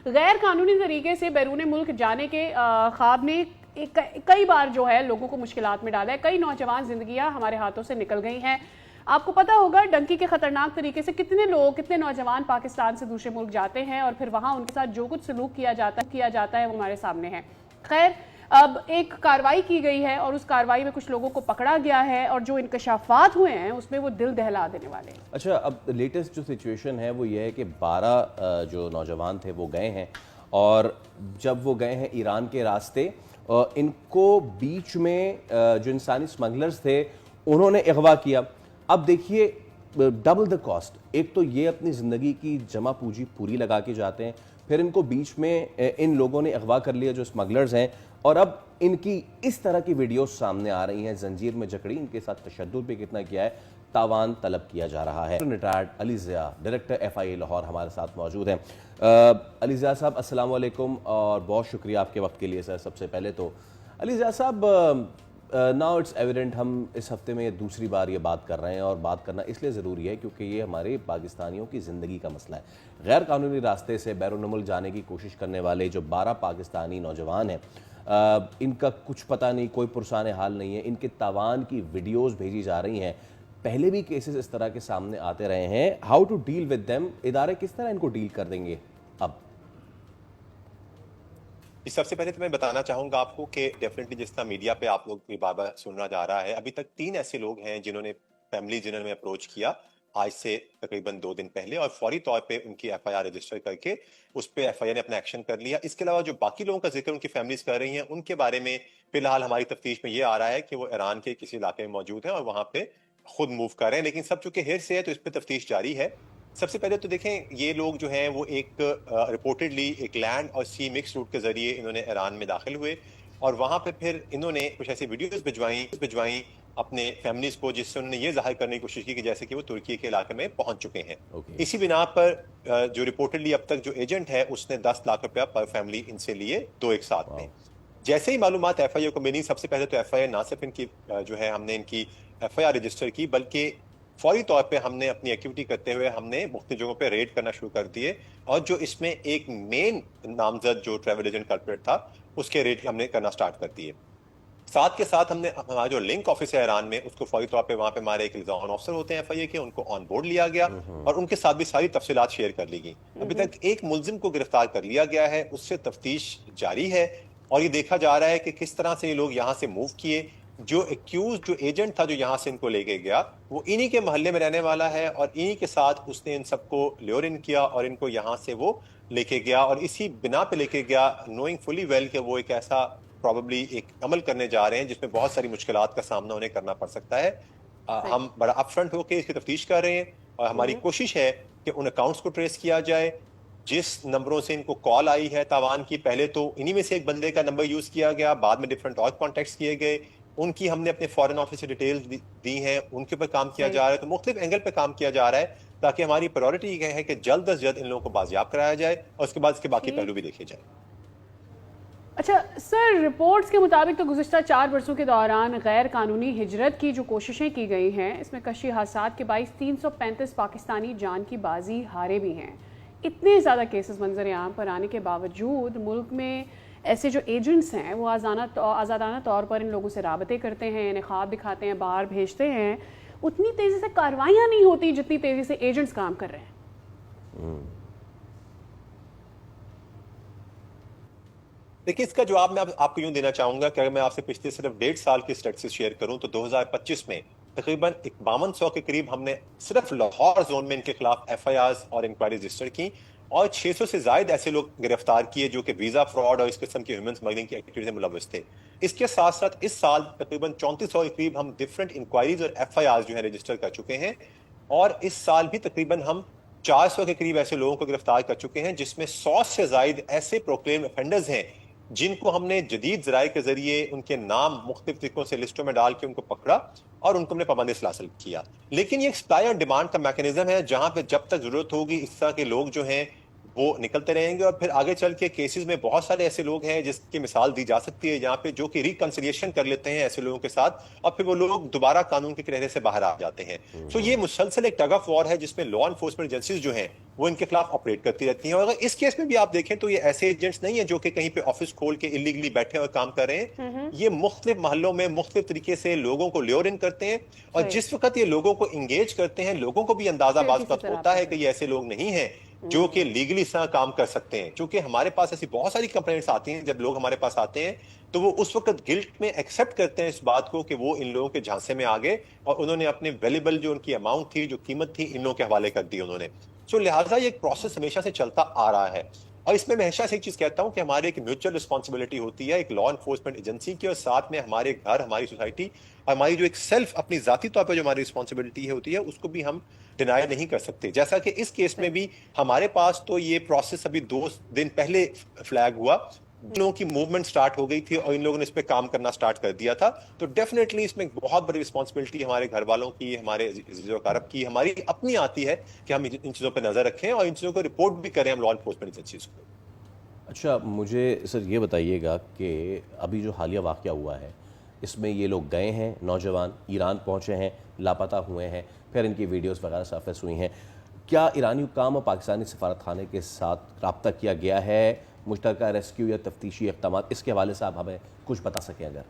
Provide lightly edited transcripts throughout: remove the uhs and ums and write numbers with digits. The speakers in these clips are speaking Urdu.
غیر قانونی طریقے سے بیرون ملک جانے کے خواب نے کئی بار جو ہے لوگوں کو مشکلات میں ڈالا ہے. کئی نوجوان زندگیاں ہمارے ہاتھوں سے نکل گئی ہیں. آپ کو پتا ہوگا ڈنکی کے خطرناک طریقے سے کتنے لوگ کتنے نوجوان پاکستان سے دوسرے ملک جاتے ہیں اور پھر وہاں ان کے ساتھ جو کچھ سلوک کیا جاتا ہے وہ ہمارے سامنے ہے. خیر اب ایک کارروائی کی گئی ہے اور اس کارروائی میں کچھ لوگوں کو پکڑا گیا ہے اور جو انکشافات ہوئے ہیں اس میں وہ دل دہلا دینے والے ہیں. اچھا اب لیٹسٹ جو سچویشن ہے وہ یہ ہے کہ 12 جو نوجوان تھے وہ گئے ہیں اور جب وہ گئے ہیں ایران کے راستے ان کو بیچ میں جو انسانی سمگلرز تھے انہوں نے اغوا کیا. اب دیکھیے ڈبل دا کاسٹ. ایک تو یہ اپنی زندگی کی جمع پونجی پوری لگا کے جاتے ہیں, پھر ان کو بیچ میں ان لوگوں نے اغوا کر لیا جو سمگلرز ہیں, اور اب ان کی اس طرح کی ویڈیوز سامنے آ رہی ہیں, زنجیر میں جکڑی, ان کے ساتھ تشدد بھی کتنا کیا ہے, تاوان طلب کیا جا رہا ہے. ریٹائرڈ علی ضیاء ڈائریکٹر FIA لاہور ہمارے ساتھ موجود ہیں. علی ضیاء صاحب السلام علیکم اور بہت شکریہ آپ کے وقت کے لیے سر. سب سے پہلے تو علی ضیاء صاحب ناؤ اٹس ایویڈنٹ ہم اس ہفتے میں دوسری بار یہ بات کر رہے ہیں اور بات کرنا اس لیے ضروری ہے کیونکہ یہ ہمارے پاکستانیوں کی زندگی کا مسئلہ ہے. غیر قانونی راستے سے بیرون ملک جانے کی کوشش کرنے والے جو 12 پاکستانی نوجوان ہیں ان کا کچھ پتہ نہیں, کوئی پرسان حال نہیں ہے. ان کے تاوان کی ویڈیوز بھیجی جا رہی ہیں. پہلے بھی کیسز اس طرح کے سامنے آتے رہے ہیں. How to deal with them, ادارے کس طرح ان کو ڈیل کر دیں گے اب؟ سب سے پہلے تو میں بتانا چاہوں گا آپ کو کہ ڈیفینیٹلی جس طرح میڈیا پہ آپ لوگ بھی بار بار سننا جا رہا ہے, ابھی تک 3 ایسے لوگ ہیں جنہوں نے میں اپروچ کیا آج سے تقریباً 2 دن پہلے, اور فوری طور پہ ان کی FIR رجسٹر کر کے اس پہ FIR نے اپنا ایکشن کر لیا. اس کے علاوہ جو باقی لوگوں کا ذکر ان کی فیملیز کر رہی ہیں ان کے بارے میں فی الحال ہماری تفتیش میں یہ آ رہا ہے کہ وہ ایران کے کسی علاقے میں موجود ہیں اور وہاں پہ خود موو کر رہے ہیں, لیکن سب چونکہ ہیر سے ہے تو اس پہ تفتیش جاری ہے. سب سے پہلے تو دیکھیں یہ لوگ جو ہیں وہ ایک رپورٹڈلی ایک لینڈ اور سی مکس روٹ کے ذریعے انہوں نے ایران میں داخل ہوئے اور وہاں پہ پھر انہوں نے کچھ ایسی ویڈیوز بھجوائیں اپنے فیملیز کو جس سے انہوں نے یہ ظاہر کرنے کی کوشش کی کہ جیسے کہ وہ ترکی کے علاقے میں پہنچ چکے ہیں. اسی بنا پر جو رپورٹڈلی اب تک جو ایجنٹ ہے اس نے 10 لاکھ روپیہ پر فیملی ان سے لیے 2 ایک ساتھ میں. جیسے ہی معلومات FIA کو ملی, سب سے پہلے تو FIA نہ صرف ان کی جو ہے ہم نے ان کی FIR رجسٹر کی, بلکہ فوری طور پہ ہم نے اپنی ایکٹیویٹی کرتے ہوئے ہم نے مختلف جگہوں پہ ریڈ کرنا شروع کر دیے, اور جو اس میں ایک مین نامزد جو ٹریول ایجنٹ کلپریٹ تھا اس کے ریڈ ہم نے کرنا سٹارٹ کر دیے. ساتھ کے ساتھ ہم نے ہمارا جو لنک آفس ہے ایران میں اس کو فوری طور پہ وہاں پہ ہمارے ایک لزان آفسر ہوتے ہیں FIA کے, ان کو آن بورڈ لیا گیا اور ان کے ساتھ بھی ساری تفصیلات شیئر کر لی گئی. ابھی تک ایک ملزم کو گرفتار کر لیا گیا ہے, اس سے تفتیش جاری ہے اور یہ دیکھا جا رہا ہے کہ کس طرح سے یہ لوگ یہاں سے موو کیے. جو ایکیوز جو ایجنٹ تھا جو یہاں سے ان کو لے کے گیا وہ انہی کے محلے میں رہنے والا ہے اور انہی کے ساتھ اس نے ان سب کو لیور ان کیا اور ان کو یہاں سے وہ لے کے گیا, اور اسی بنا پہ لے کے گیا نوئنگ فلی ویل کہ وہ ایک ایسا پروبیبلی ایک عمل کرنے جا رہے ہیں جس میں بہت ساری مشکلات کا سامنا انہیں کرنا پڑ سکتا ہے. ہم بڑا اپ فرنٹ ہو کے اس کی تفتیش کر رہے ہیں اور ہماری کوشش ہے کہ ان اکاؤنٹس کو ٹریس کیا جائے. جس نمبروں سے ان کو کال آئی ہے تاوان کی, پہلے تو انہی میں سے ایک بندے کا نمبر یوز کیا گیا, بعد میں ڈیفرنٹ اور کانٹیکٹس کیے گئے, ان کی ہم نے اپنے فورن آفس سے ڈیٹیل دی ہیں, ان کے اوپر کام کیا جا رہا ہے. تو مختلف اینگل پہ کام کیا جا رہا ہے تاکہ ہماری پرائورٹی یہ ہے کہ جلد از جلد ان لوگوں کو بازیاب کرایا جائے اور اس کے بعد اس کے باقی پہلو بھی دیکھے جائیں. اچھا سر, رپورٹس کے مطابق تو گزشتہ 4 برسوں کے دوران غیر قانونی ہجرت کی جو کوششیں کی گئی ہیں اس میں کشی حادثات کے باعث 335 پاکستانی جان کی بازی ہارے بھی ہیں. اتنے زیادہ کیسز منظر عام پر آنے کے باوجود ملک میں ایسے جو ایجنٹس ہیں وہ آزادانہ طور پر ان لوگوں سے رابطے کرتے ہیں, انہیں خواب دکھاتے ہیں, باہر بھیجتے ہیں, اتنی تیزی سے کاروائیاں نہیں ہوتی جتنی تیزی سے ایجنٹس کام کر رہے ہیں. دیکھیں اس کا جواب میں آپ کو یوں دینا چاہوں گا کہ اگر میں آپ سے پچھلے صرف 1.5 سال کی اسٹیٹسٹکس شیئر کروں تو 2025 میں تقریباً 5200 کے قریب ہم نے صرف لاہور زون میں ان کے خلاف FIRs اور انکوائری رجسٹر کی, اور 600 سے زائد ایسے لوگ گرفتار کیے جو کہ ویزا فراڈ اور اس قسم کی ہیومن سمگلنگ کی ایکٹیویٹیز میں ملوث تھے. اس کے ساتھ ساتھ اس سال تقریباً 3400 کے قریب ہم ڈفرینٹ انکوائریز اور FIRs جو ہیں رجسٹر کر چکے ہیں, اور اس سال بھی تقریباً ہم 400 کے قریب ایسے لوگوں کو گرفتار کر چکے ہیں, جس میں 100 سے زائد ایسے پروکلیم افینڈرز ہیں جن کو ہم نے جدید ذرائع کے ذریعے ان کے نام مختلف طریقوں سے لسٹوں میں ڈال کے ان کو پکڑا اور ان کو ہم نے پابندی سے حاصل کیا. لیکن یہ ایک سپلائی اور ڈیمانڈ کا میکانزم ہے جہاں پہ جب تک ضرورت ہوگی اس طرح کے لوگ جو ہیں وہ نکلتے رہیں گے, اور پھر آگے چل کے کیسز میں بہت سارے ایسے لوگ ہیں جس کی مثال دی جا سکتی ہے جہاں پہ جو کہ ریکنسیلیشن کر لیتے ہیں ایسے لوگوں کے ساتھ اور پھر وہ لوگ دوبارہ قانون کے کنارے سے باہر آ جاتے ہیں. سو یہ مسلسل ایک ٹگ آف وار ہے جس میں لا انفورسمنٹ ایجنسیز جو ہیں وہ ان کے خلاف آپریٹ کرتی رہتی ہیں. اور اگر اس کیس میں بھی آپ دیکھیں تو یہ ایسے ایجنٹس نہیں ہیں جو کہ کہیں پہ آفس کھول کے انلیگلی بیٹھے اور کام کر رہے ہیں. یہ مختلف محلوں میں مختلف طریقے سے لوگوں کو لیور ان کرتے ہیں, اور جس وقت یہ لوگوں کو انگیج کرتے ہیں لوگوں کو بھی اندازہ بعض وقت ہوتا ہے کہ یہ ایسے لوگ نہیں ہیں جو کہ لیگلی اس طرح کام کر سکتے ہیں. چونکہ ہمارے پاس ایسی بہت ساری کمپلینٹس آتی ہیں, جب لوگ ہمارے پاس آتے ہیں تو وہ اس وقت گلٹ میں ایکسیپٹ کرتے ہیں اس بات کو کہ وہ ان لوگوں کے جھانسے میں آ گئے اور انہوں نے اپنے ویلیبل جو ان کی اماؤنٹ تھی, جو قیمت تھی, ان لوگوں کے حوالے کر دی انہوں نے. سو لہٰذا یہ ایک پروسیس ہمیشہ سے چلتا آ رہا ہے, اور اس میں ہمیشہ سے ایک چیز کہتا ہوں کہ ہماری ایک میوچل رسپانسبلٹی ہوتی ہے ایک لا انفورسمنٹ ایجنسی کی, اور ساتھ میں ہمارے گھر, ہماری سوسائٹی, ہماری جو ایک سیلف اپنی ذاتی طور پہ جو ہماری رسپانسبلٹی ہوتی ہے اس کو بھی ہم ڈینائی نہیں کر سکتے. جیسا کہ اس کیس میں بھی ہمارے پاس تو یہ پروسیس ابھی 2 دن پہلے فلیگ ہوا, ان لوگوں کی موومنٹ سٹارٹ ہو گئی تھی اور ان لوگوں نے اس پہ کام کرنا سٹارٹ کر دیا تھا. تو ڈیفینیٹلی اس میں بہت بڑی رسپانسبلٹی ہمارے گھر والوں کی, ہمارے عزیز و اقارب کی, ہماری اپنی آتی ہے کہ ہم ان چیزوں پہ نظر رکھیں اور ان چیزوں کو رپورٹ بھی کریں ہم لا انفورسمنٹ ایجنسیز کو. اچھا, مجھے سر یہ بتائیے گا کہ ابھی جو حالیہ واقعہ ہوا ہے اس میں یہ لوگ گئے ہیں, نوجوان ایران پہنچے ہیں, لاپتہ ہوئے ہیں, پھر ان کی ویڈیوز وغیرہ سرفیس ہوئی ہیں. کیا ایرانی حکام اور پاکستانی سفارت خانے کے ساتھ رابطہ کیا گیا ہے, مشترکہ ریسکیو یا تفتیشی اقدامات, اس کے حوالے سے آپ ہمیں کچھ بتا سکیں اگر؟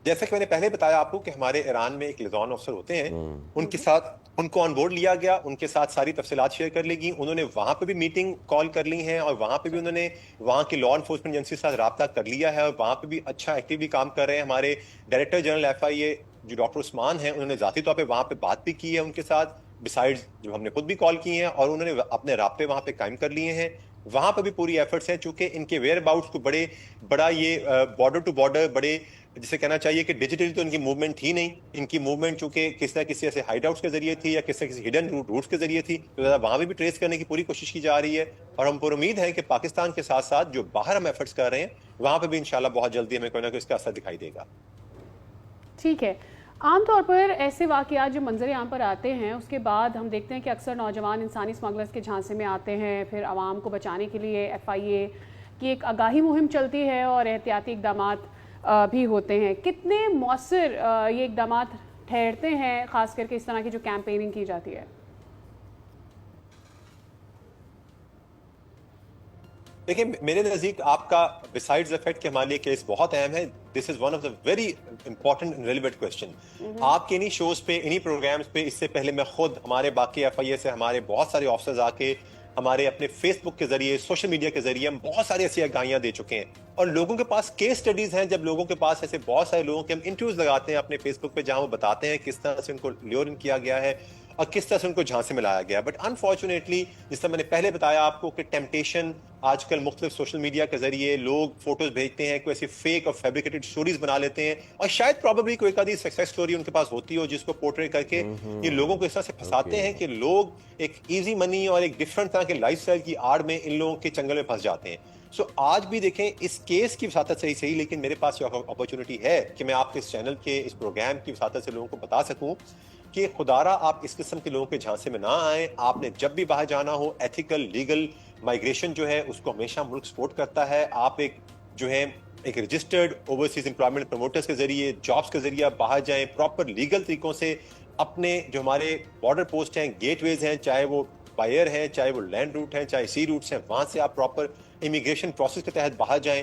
جیسا کہ میں نے پہلے بتایا آپ کو کہ ہمارے ایران میں ایک لزان آفسر ہوتے ہیں, ان کے ساتھ ان کو آن بورڈ لیا گیا, ان کے ساتھ ساری تفصیلات شیئر کر لی گئی, انہوں نے وہاں پہ بھی میٹنگ کال کر لی ہیں اور وہاں پہ بھی انہوں نے وہاں کی لا انفورسمنٹ ایجنسی کے ساتھ رابطہ کر لیا ہے, اور وہاں پہ بھی اچھا ایکٹیولی کام کر رہے ہیں. ہمارے ڈائریکٹر جنرل FIA جو ڈاکٹر عثمان ہیں, انہوں نے ذاتی طور پہ وہاں پہ بات بھی کی ہے ان کے ساتھ, بسائڈز جو ہم نے خود بھی کال کی ہیں, اور انہوں نے اپنے رابطے وہاں پہ قائم کر لیے ہیں. وہاں پہ بھی پوری ایفرٹس ہیں, چونکہ ان کے ویئر اباؤٹس کو بڑا یہ بارڈر ٹو بارڈر بڑے, جسے کہنا چاہیے کہ ڈیجیٹلی تو ان کی موومنٹ تھی نہیں, ان کی موومنٹ چونکہ کس نہ کسی ایسے ہائیڈ آؤٹس کے ذریعے تھی یا کسی ہڈن روٹس کے ذریعے تھی, تو وہاں بھی ٹریس کرنے کی پوری کوشش کی جا رہی ہے. اور ہم پر امید ہے کہ پاکستان کے ساتھ ساتھ جو باہر ہم ایفرٹس کر رہے ہیں وہاں پہ بھی انشاءاللہ بہت جلدی ہمیں کوئی نہ کوئی اس کا اثر دکھائی دے گا. ٹھیک ہے. عام طور پر ایسے واقعات جو منظر عام پر آتے ہیں اس کے بعد ہم دیکھتے ہیں کہ اکثر نوجوان انسانی اسمگلرز کے جھانسے میں آتے ہیں, پھر عوام کو بچانے کے لیے FIA کی ایک آگاہی مہم چلتی ہے اور احتیاطی اقدامات بھی ہوتے ہیں. کتنے مؤثر یہ اقدامات ٹھہرتے ہیں, خاص کر کے اس طرح کی جو کیمپیننگ کی جاتی ہے؟ دیکھیں, میرے نزدیک آپ کا بسائڈز افیکٹ کے ہمارے لیے کیس بہت اہم ہے. This is one of the very important and relevant question. آپ کے انہی شوز پہ, انہی پروگرامز پہ, اس سے پہلے میں خود ہمارے باقی FIA سے ہمارے بہت سارے آفیسرز آ کے ہمارے اپنے فیس بک کے ذریعے, سوشل میڈیا کے ذریعے ہم بہت ساری ایسی آگاہیاں دے چکے ہیں, اور لوگوں کے پاس کیس سٹڈیز ہیں. جب لوگوں کے پاس ایسے بہت سارے لوگوں کے ہم انٹرویوز لگاتے ہیں اپنے فیس بک پہ, جہاں وہ بتاتے ہیں کس طرح سے ان کو لیور ان کیا گیا ہے اور کس طرح سے ان کو جھانسے میں لایا گیا. بٹ انفارچونیٹلی, جس طرح میں نے پہلے بتایا آپ کو کہ ٹیمپٹیشن آج کل مختلف سوشل میڈیا کے ذریعے لوگ فوٹوز بھیجتے ہیں, کوئی ایسی فیک اور فیبریکیٹڈ سٹوریز بنا لیتے ہیں, اور شاید پروبیبلی کوئی ایک سکسیس سٹوری ان کے پاس ہوتی ہو جس کو پورٹریٹ کر کے یہ لوگوں کو اس طرح سے پھنساتے ہیں کہ لوگ ایک ایزی منی اور ایک ڈفرنٹ طرح کے لائف اسٹائل کی آڑ میں ان لوگوں کے چنگل میں پھنس جاتے ہیں. سو آج بھی دیکھیں, اس کیس کی وساطت سے ہی صحیح, لیکن میرے پاس یہ اپرچونٹی ہے کہ میں آپ کے اس چینل کے اس پروگرام کی وساطت سے لوگوں کو بتا سکوں کہ خدارا آپ اس قسم کے لوگوں کے جھانسے میں نہ آئیں. آپ نے جب بھی باہر جانا ہو, ایتھیکل لیگل مائگریشن جو ہے اس کو ہمیشہ ملک سپورٹ کرتا ہے. آپ ایک رجسٹرڈ اوورسیز امپلائمنٹ پروموٹرز کے ذریعے, جابس کے ذریعے باہر جائیں, پراپر لیگل طریقوں سے اپنے جو ہمارے بارڈر پوسٹ ہیں, گیٹ ویز ہیں, چاہے وہ بائر ہیں, چاہے وہ لینڈ روٹ ہیں, چاہے سی روٹس ہیں, وہاں سے آپ پراپر امیگریشن پروسیس کے تحت باہر جائیں,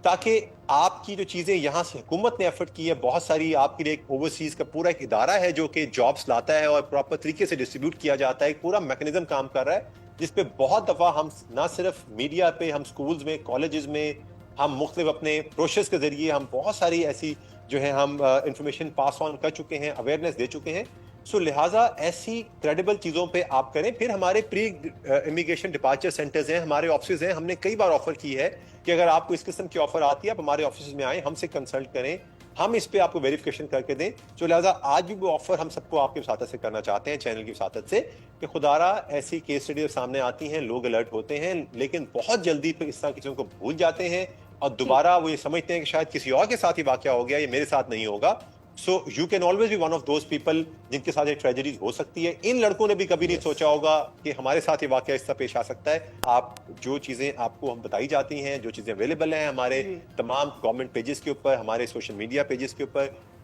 تاکہ آپ کی جو چیزیں یہاں سے حکومت نے ایفرٹ کی ہے بہت ساری, آپ کے لیے ایک اوورسیز کا پورا ایک ادارہ ہے جو کہ جابس لاتا ہے اور پراپر طریقے سے ڈسٹریبیوٹ کیا جاتا ہے, ایک پورا میکنزم کام کر رہا ہے, جس پہ بہت دفعہ ہم نہ صرف میڈیا پہ, ہم سکولز میں, کالجز میں, ہم مختلف اپنے بروشرز کے ذریعے ہم بہت ساری ایسی جو ہے ہم انفارمیشن پاس آن کر چکے ہیں, اویئرنیس دے چکے ہیں. سو لہٰذا ایسی کریڈیبل چیزوں پہ آپ کریں. پھر ہمارے پری امیگریشن ڈپارچر سینٹرز ہیں, ہمارے آفسز ہیں, ہم نے کئی بار آفر کی ہے کہ اگر آپ کو اس قسم کی آفر آتی ہے آپ ہمارے آفسز میں آئیں, ہم سے کنسلٹ کریں, ہم اس پہ آپ کو ویریفیکیشن کر کے دیں. تو لہٰذا آج بھی وہ آفر ہم سب کو آپ کی وساطت سے کرنا چاہتے ہیں, چینل کی وساطت سے, کہ خدارا ایسی کیس اسٹڈی سامنے آتی ہیں, لوگ الرٹ ہوتے ہیں, لیکن بہت جلدی پھر اس طرح کی چیزوں کو بھول جاتے ہیں اور دوبارہ وہ یہ سمجھتے ہیں کہ شاید کسی اور کے ساتھ ہی واقعہ ہو گیا, یہ میرے ساتھ نہیں ہوگا. So you can always be one of those people جن کے ساتھ یہ ٹریجڈیز ہو سکتی ہے. ان لڑکوں نے بھی کبھی نہیں سوچا ہوگا کہ ہمارے ساتھ یہ واقعہ اس طرح پیش آ سکتا ہے. آپ جو چیزیں آپ کو ہم بتائی جاتی ہیں, جو چیزیں اویلیبل ہیں ہمارے تمام گورنمنٹ پیجز کے اوپر, ہمارے سوشل میڈیا پیجز کے اوپر,